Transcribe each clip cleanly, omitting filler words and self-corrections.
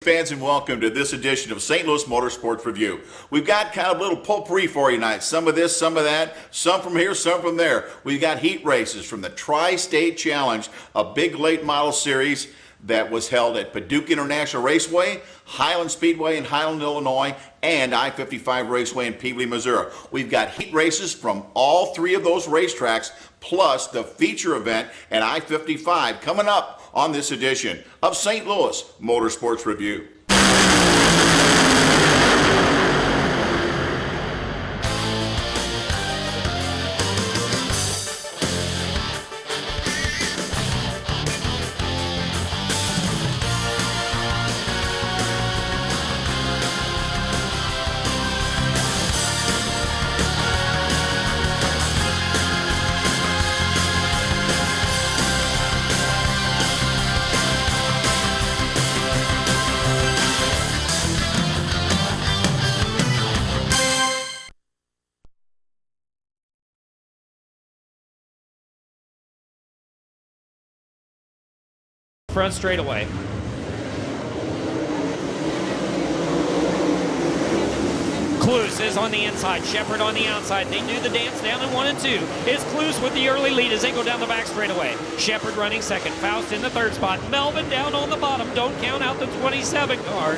Fans, and welcome to this edition of St. Louis Motorsports Review. We've got kind of a little potpourri for you tonight. Some of this, some of that, some from here, some from there. We've got heat races from the Tri-State Challenge, a big late model series that was held at Paducah International Raceway, Highland Speedway in Highland, Illinois, and I-55 Raceway in Peebly, Missouri. We've got heat races from all three of those racetracks, plus the feature event at I-55 coming up on this edition of St. Louis Motorsports Review. Front straightaway. Cluse is on the inside, Shepard on the outside. They do the dance down in 1 and 2. It's Cluse with the early lead as they go down the back straightaway. Shepard running second, Faust in the third spot. Melvin down on the bottom. Don't count out the 27 car.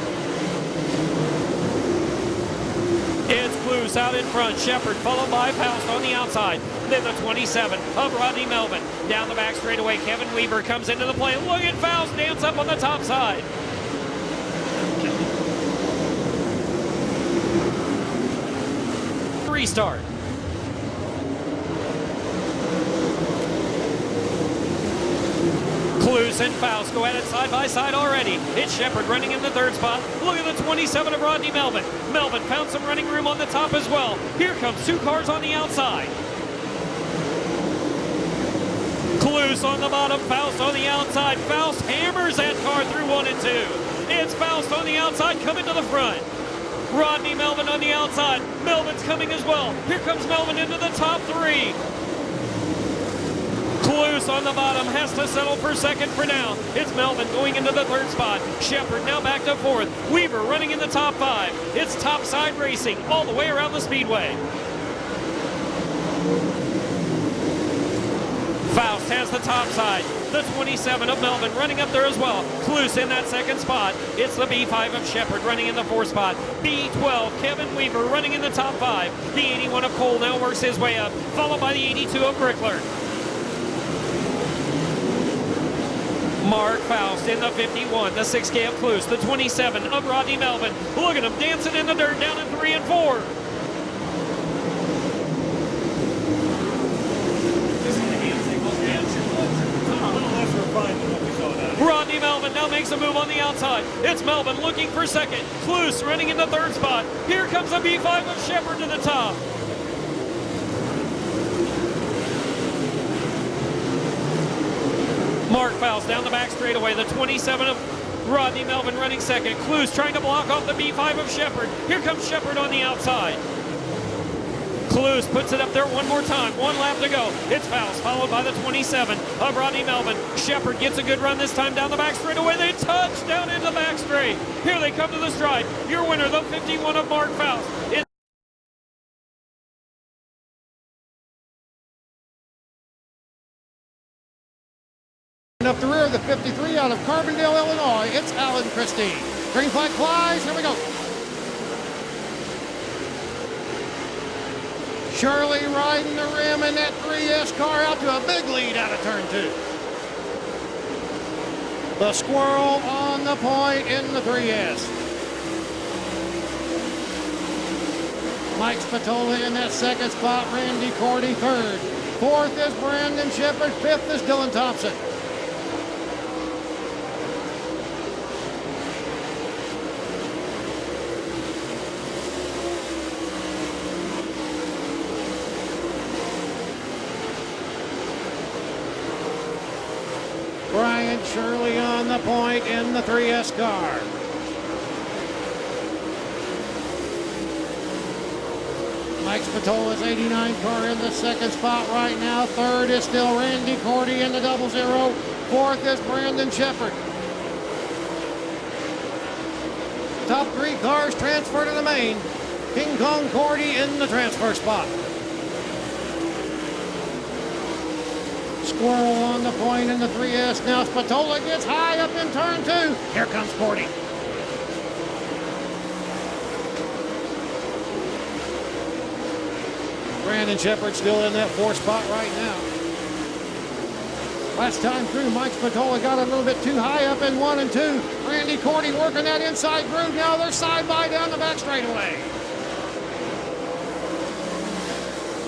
It's Cluse out in front, Shepard followed by Faust on the outside. Then the 27 of Rodney Melvin. Down the back straightaway, Kevin Weaver comes into the play. Look at Faust dance up on the top side. Restart. Cluse and Faust go at it side by side already. It's Shepard running in the third spot. Look at the 27 of Rodney Melvin. Melvin found some running room on the top as well. Here comes two cars on the outside. Cluse on the bottom, Faust on the outside. Faust hammers that car through 1 and 2. It's Faust on the outside coming to the front. Rodney Melvin on the outside. Melvin's coming as well. Here comes Melvin into the top three. Cluse on the bottom has to settle for second for now. It's Melvin going into the third spot. Shepard now back to fourth. Weaver running in the top five. It's topside racing all the way around the speedway. Faust has the top side. The 27 of Melvin running up there as well. Cluse in that second spot. It's the B5 of Shepard running in the fourth spot. B12, Kevin Weaver running in the top five. The 81 of Cole now works his way up, followed by the 82 of Brickler. Mark Faust in the 51, the 6K of Cluse, the 27 of Rodney Melvin. Look at him dancing in the dirt down in 3 and 4. Rodney Melvin now makes a move on the outside. It's Melvin looking for second. Cluse running in the third spot. Here comes the B5 of Shepard to the top. Mark Faust down the back straightaway. The 27 of Rodney Melvin running second. Cluse trying to block off the B5 of Shepard. Here comes Shepard on the outside. Cluse puts it up there one more time. 1 lap to go. It's Faust followed by the 27 of Rodney Melvin. Shepard gets a good run this time down the back straightaway. They touch down into the back straight. Here they come to the stride. Your winner, the 51 of Mark Faust. Up the rear of the 53 out of Carbondale, Illinois, it's Alan Christie. Green flag flies, here we go. Shirley riding the rim in that 3S car out to a big lead out of turn 2. The Squirrel on the point in the 3S. Mike Spatola in that second spot, Randy Cordy third. Fourth is Brandon Shepard, fifth is Dylan Thompson. Brian Shirley on the point in the 3S car. Mike Spatola's 89 car in the second spot right now. Third is still Randy Cordy in the 00. Fourth is Brandon Shepard. top 3 cars transfer to the main. King Kong Cordy in the transfer spot. Squirrel on the point in the 3S. Now Spatola gets high up in turn 2. Here comes Cordy. Brandon Shepard still in that 4th spot right now. Last time through, Mike Spatola got a little bit too high up in 1 and 2. Randy Cordy working that inside groove. Now they're side by down the back straightaway.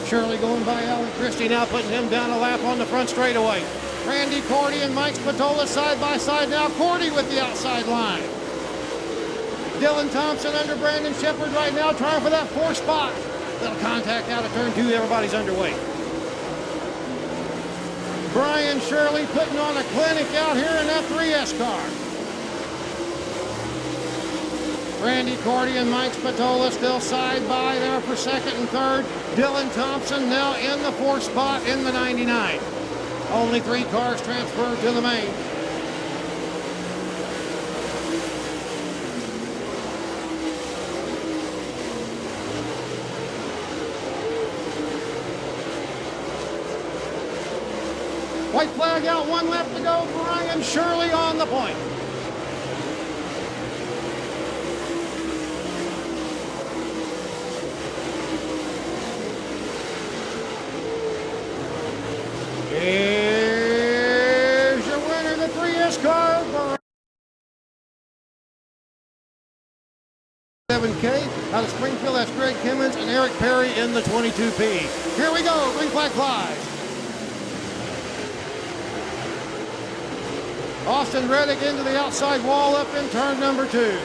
Shirley going by Alan Christie, now putting him down a lap on the front straightaway. Randy Cordy and Mike Spatola side by side now. Cordy with the outside line. Dylan Thompson under Brandon Shepard right now, trying for that 4th spot. Little contact out of turn 2, everybody's underway. Brian Shirley putting on a clinic out here in that 3S car. Randy Cordy and Mike Spatola still side by there for 2nd and 3rd. Dylan Thompson now in the 4th spot in the 99. Only 3 cars transferred to the main. White flag out, 1 left to go. Brian Shirley on the point. Here's your winner, the 3S car. 7K out of Springfield, that's Greg Kimmons and Eric Perry in the 22P. Here we go, green flag flies. Austin Reddick into the outside wall up in turn number 2.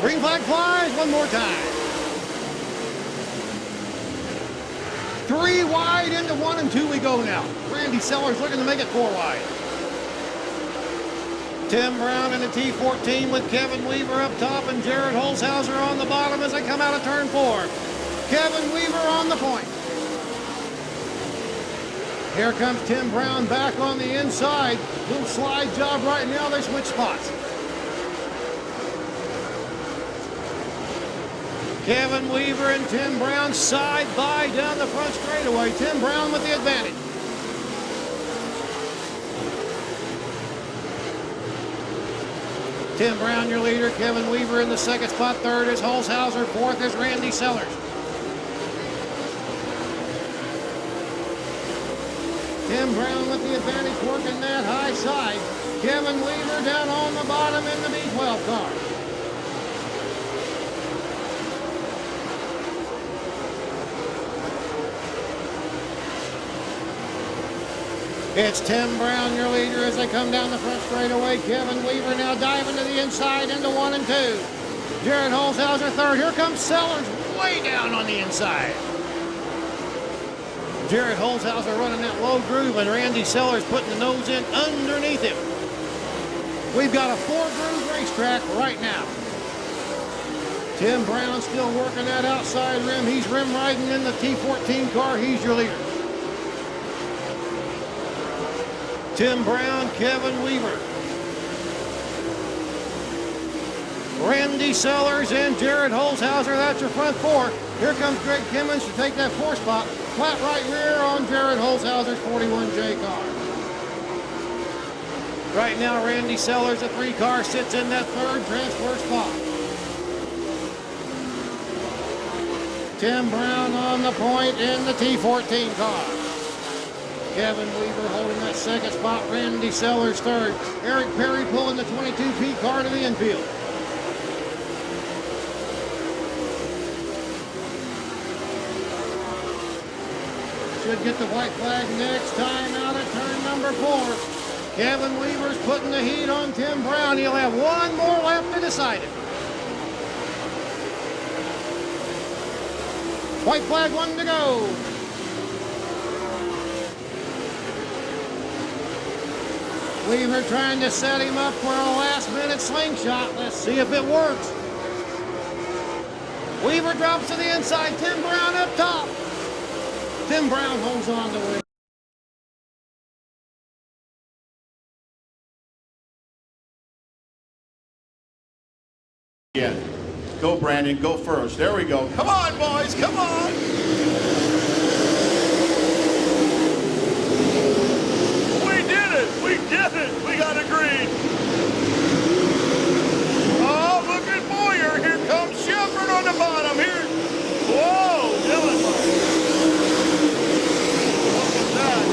Green flag flies one more time. 3 wide into 1 and 2 we go now. Randy Sellers looking to make it 4 wide. Tim Brown in the T14 with Kevin Weaver up top and Jared Holzhauser on the bottom as they come out of turn 4. Kevin Weaver on the point. Here comes Tim Brown back on the inside. Little slide job right now. They switch spots. Kevin Weaver and Tim Brown side by down the front straightaway. Tim Brown with the advantage. Tim Brown your leader. Kevin Weaver in the 2nd spot. 3rd is Holzhauser. 4th is Randy Sellers. Tim Brown with the advantage working that high side. Kevin Weaver down on the bottom in the B12 car. It's Tim Brown, your leader, as they come down the front straightaway. Kevin Weaver now diving to the inside into 1 and 2. Jared Holzhauser 3rd. Here comes Sellers way down on the inside. Jared Holzhauser running that low groove and Randy Sellers putting the nose in underneath him. We've got a 4-groove racetrack right now. Tim Brown still working that outside rim. He's rim riding in the T14 car. He's your leader. Tim Brown, Kevin Weaver. Randy Sellers and Jared Holzhauser, that's your front 4. Here comes Greg Kimmons to take that 4th spot. Flat right rear on Jared Holzhauser's 41J car. Right now, Randy Sellers, the 3 car, sits in that 3rd transfer spot. Tim Brown on the point in the T14 car. Kevin Weaver holding that 2nd spot. Randy Sellers 3rd. Eric Perry pulling the 22P car to the infield. Should get the white flag next time out at turn number 4. Kevin Weaver's putting the heat on Tim Brown. He'll have 1 more lap to decide it. White flag 1 to go. Weaver trying to set him up for a last-minute slingshot. Let's see if it works. Weaver drops to the inside. Tim Brown up top. Tim Brown holds on to Weaver. Yeah. Go, Brandon. Go first. There we go. Come on, boys. Come on. We did it. We did it. We got agreed. Oh, look at Moyer. Here comes Shepard on the bottom. Here. Whoa, Dylan. Look at that.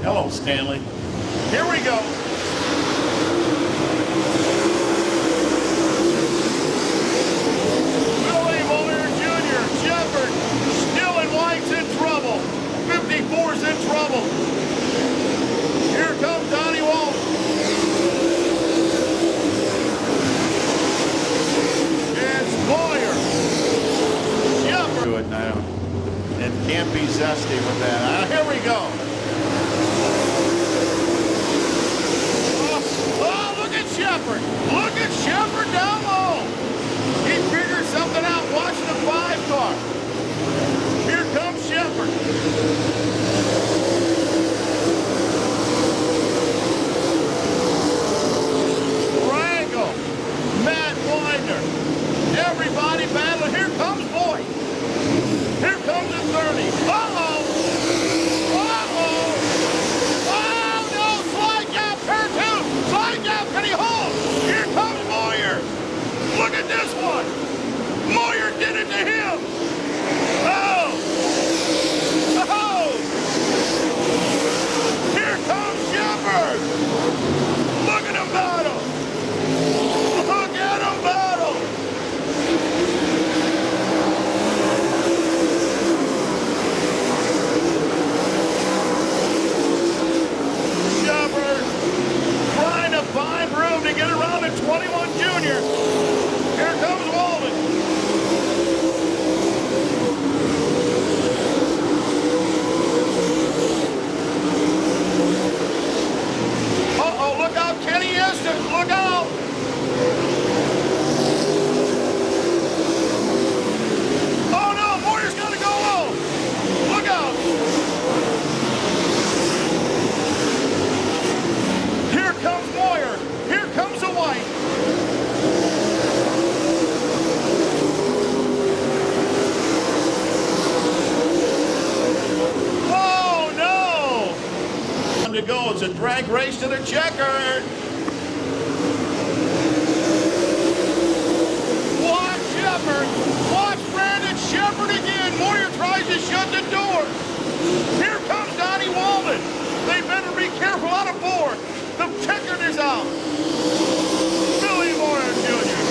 Hello, Stanley. Here we go. Billy Moyer Jr. Shepard. Still in white's in trouble. 54's in trouble. Here comes Donnie Walton. It's Moyer. Shepard. Do it now. And can't be zesty with that. Here we go. Shepard. Look at Shepard down low. He figured something out watching the 5 car. Here comes Shepard. Rangle. Matt Winder. Everybody battling. Here comes Boyd. Here comes the 30. Uh-oh. Uh-oh. Oh, no. Slide gap. Turn 2. Slide gap. Can he hold? Here comes Moyer. Look at this one. Moyer did it to him. Oh. Oh. Here comes Shepard. Look at him battle. Look at him battle. Shepard trying to find room to get around to 21 Junior. Here comes Walden. Uh-oh, look out, Kenny Estes, look out. Oh no, Moyer's gonna go low. Look out. Here comes Moyer. Here comes the white. Oh no! Time to go. It's a drag race to the checkered. Watch Shepard. Watch Brandon Shepard again. Moyer tries to shut the door. Here comes Donnie Walden. They better be careful out of 4. The checkered is out. Billy Moyer Jr.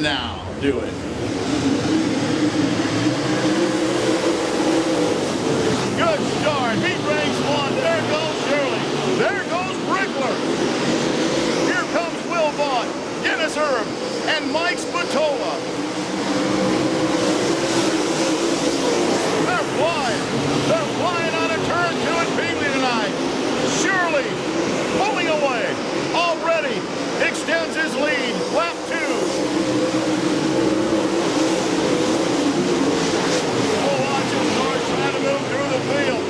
Now, do it. Good start. Heat race 1. There goes Shirley. There goes Brickler. Here comes Will Vaught, Dennis Erb, and Mike Spatola. They're flying. They're flying out of turn 2 at Bingley tonight. Shirley pulling away. Already extends his lead. Lap 2. We'll watch him start trying to move through the field.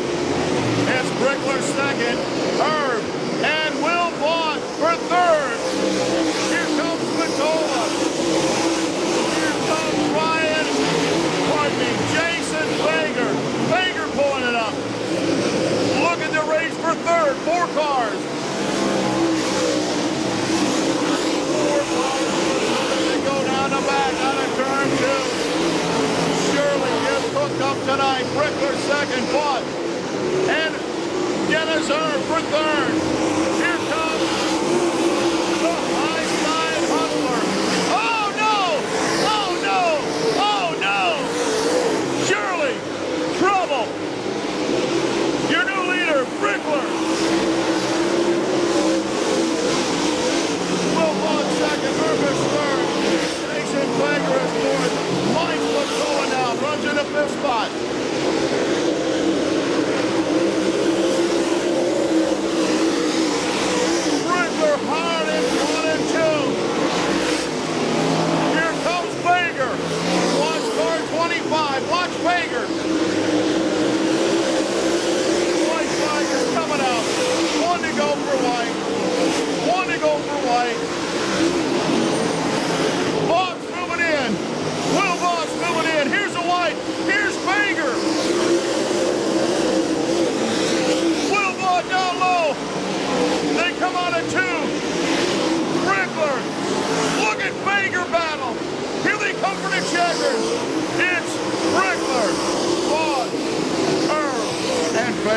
It's Brickler second. Herb and Will Vaught for third. Here comes Spatola. Here comes Ryan. Pardon me, Jason Fager. Fager pulling it up. Look at the race for third. 4 cars. 4 cars. They go down the back out of turn 2. Shirley is hooked up tonight. Brickler second. Vaught and Dennis Erb for third. Here comes the high side hustler. Oh no! Oh no! Oh no! Shirley, trouble. Your new leader, Brickler. Will Vaught second, Urban third.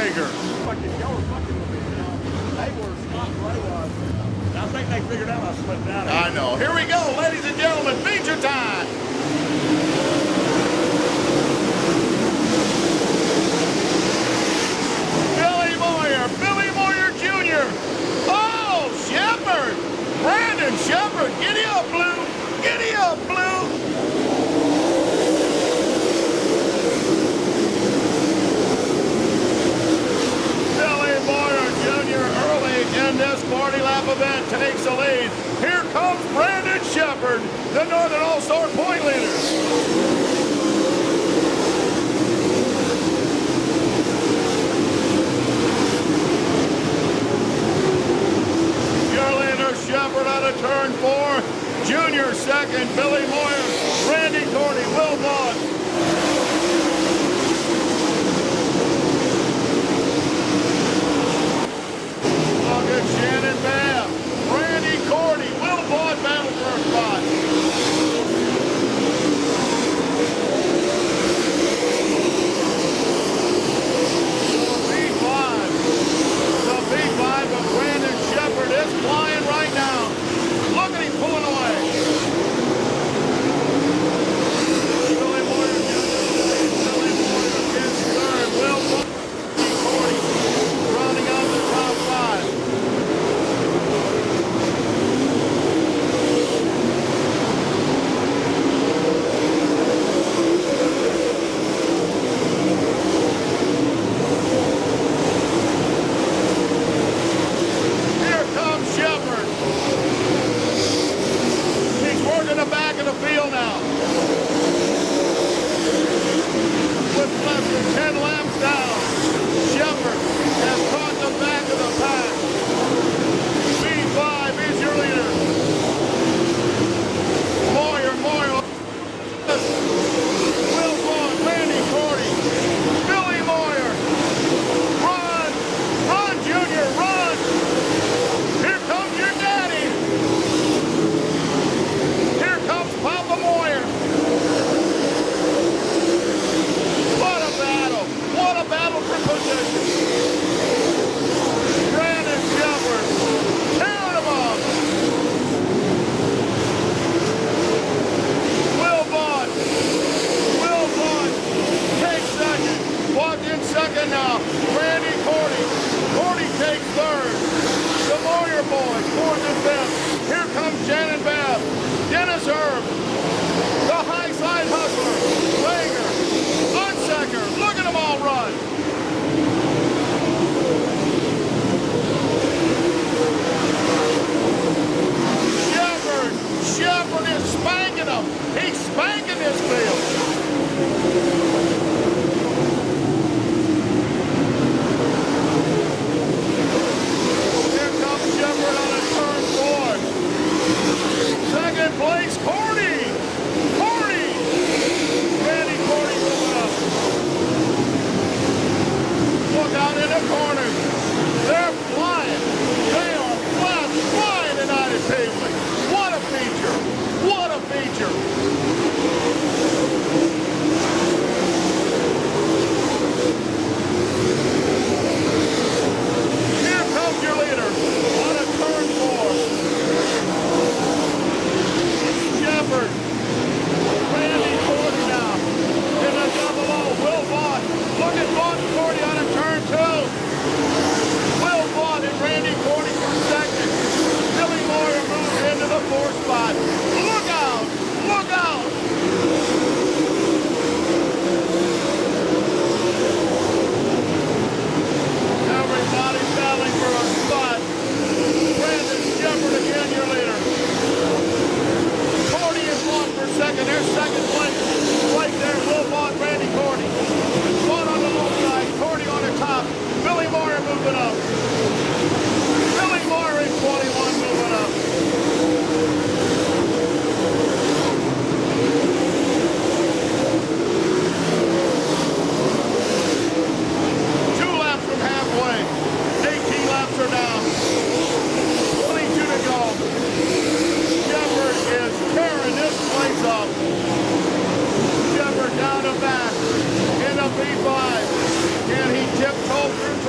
Rager. Fucking, y'all were fucking with me. They were stopped where I was. I think they figured out I slipped out. I know. Here we go, ladies and gentlemen. Feature time. Billy Moyer Jr. Oh, Shepard. Brandon Shepard. Giddy up, Blue. Giddy up, Blue. Billy Moyer Jr. early in this 40 lap event takes the lead. Here comes Brandon Shepard, the Northern All-Star point leader. Shepard out of turn 4. Junior second. Billy Moyer, Randy Cordy, Will Vaughn. Look at Shannon Babb. Randy Cordy, Will Vaughn battle for a spot. The V5 of Brandon Shepard is flying right now. Look at him pulling away. Billy Moyer is third. Will Cordy rounding out the top 5. In the back of the field now. With less than 10 laps down, Shepard has caught the back of the pack. V5 is your leader. Moyer, Will Vaughn, Randy Cordy, Billy Moyer. Run, Junior, run. Here comes your daddy. Papa Moyer. What a battle for position. Brandon Shepard tearing them up. Will Vaughn takes second. Walked in second now. Randy Cordy takes third. The Moyer boys, fourth and fifth. Here comes Shannon Babb. Dennis Herb, the high side hustler, Rager, Unsecker, look at them all run. Shepard is spanking them. He's spanking this field. Here comes Shepard on a turn 4. Second place, Cordy. Randy Cordy moving up. Look out in the corners. They're flying. They are flying tonight at Paisley. What a feature. What a feature. Here comes your leader on a turn 4. Shepard, Randy Cordy now in the double O. Will Vaughn, look at Vaughn and Cordy on a turn 2. Will Vaughn and Randy Cordy for second. Billy Moyer moves into the 4th spot. Look out! Look out! Everybody battling for a spot. Brandon Shepard again, your leader. Cordy is Vaughn for second. There's second place. Right there, Will Vaughn, Randy Cordy. Vaughn on the low side, Cordy on the top. Billy Moyer moving up. Billy Moyer in 21 moving up. Two laps from halfway. 18 laps are down. 22 to go. Shepard is tearing this place up. Shepard down the back in the V5. Can he tiptoe through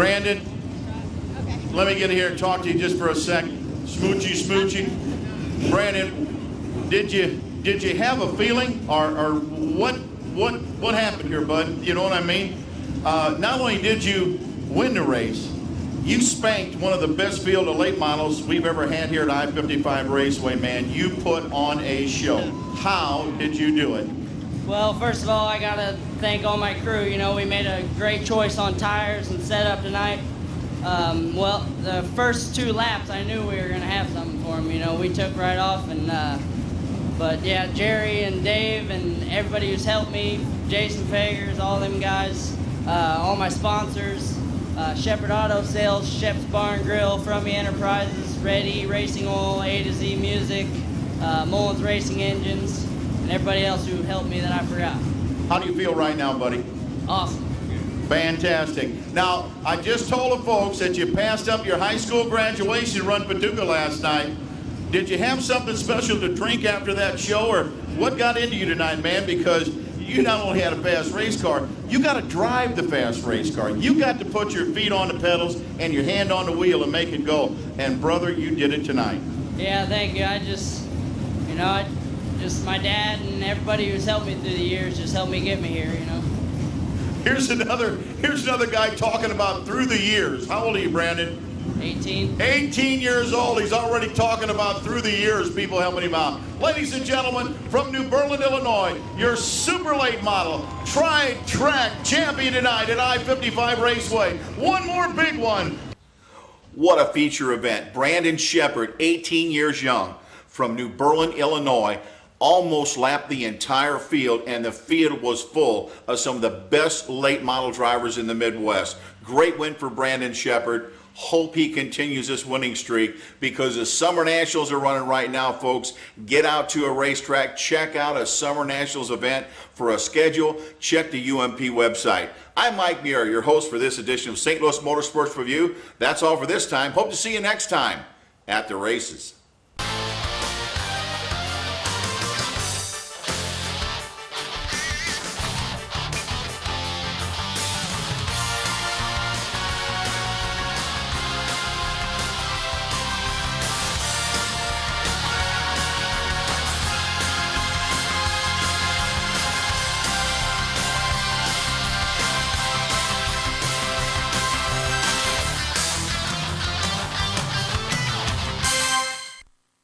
Brandon, let me get here and talk to you just for a second. Smoochy, smoochy. Brandon, did you have a feeling, or what happened here, bud? You know what I mean? Not only did you win the race, you spanked one of the best field of late models we've ever had here at I-55 Raceway, man. You put on a show. How did you do it? Well, first of all, I gotta thank all my crew. You know, we made a great choice on tires and setup tonight. Well, the first 2 laps, I knew we were gonna have something for them. You know, we took right off, and but yeah, Jerry and Dave and everybody who's helped me, Jason Fagers, all them guys, all my sponsors, Shepard Auto Sales, Shep's Bar and Grill, From Me Enterprises, Red E Racing Oil, A to Z Music, Mullins Racing Engines, and everybody else who helped me that I forgot. How do you feel right now, buddy? Awesome. Fantastic. Now, I just told the folks that you passed up your high school graduation run Paducah last night. Did you have something special to drink after that show, or what got into you tonight, man? Because you not only had a fast race car, you got to drive the fast race car. You got to put your feet on the pedals and your hand on the wheel and make it go. And brother, you did it tonight. Yeah, thank you. I just, you know, my dad and everybody who's helped me through the years just helped me get me here, you know. Here's another guy talking about through the years. How old are you, Brandon? 18. 18 years old. He's already talking about through the years, people helping him out. Ladies and gentlemen, from New Berlin, Illinois, your super late model, tri-track champion tonight at I-55 Raceway. One more big one. What a feature event. Brandon Shepard, 18 years young, from New Berlin, Illinois, almost lapped the entire field, and the field was full of some of the best late model drivers in the Midwest. Great win for Brandon Shepard. Hope he continues this winning streak, because the Summer Nationals are running right now, folks. Get out to a racetrack, check out a Summer Nationals event. For a schedule, check the UMP website. I'm Mike Muir, your host for this edition of St. Louis Motorsports Review. That's all for this time. Hope to see you next time at the races.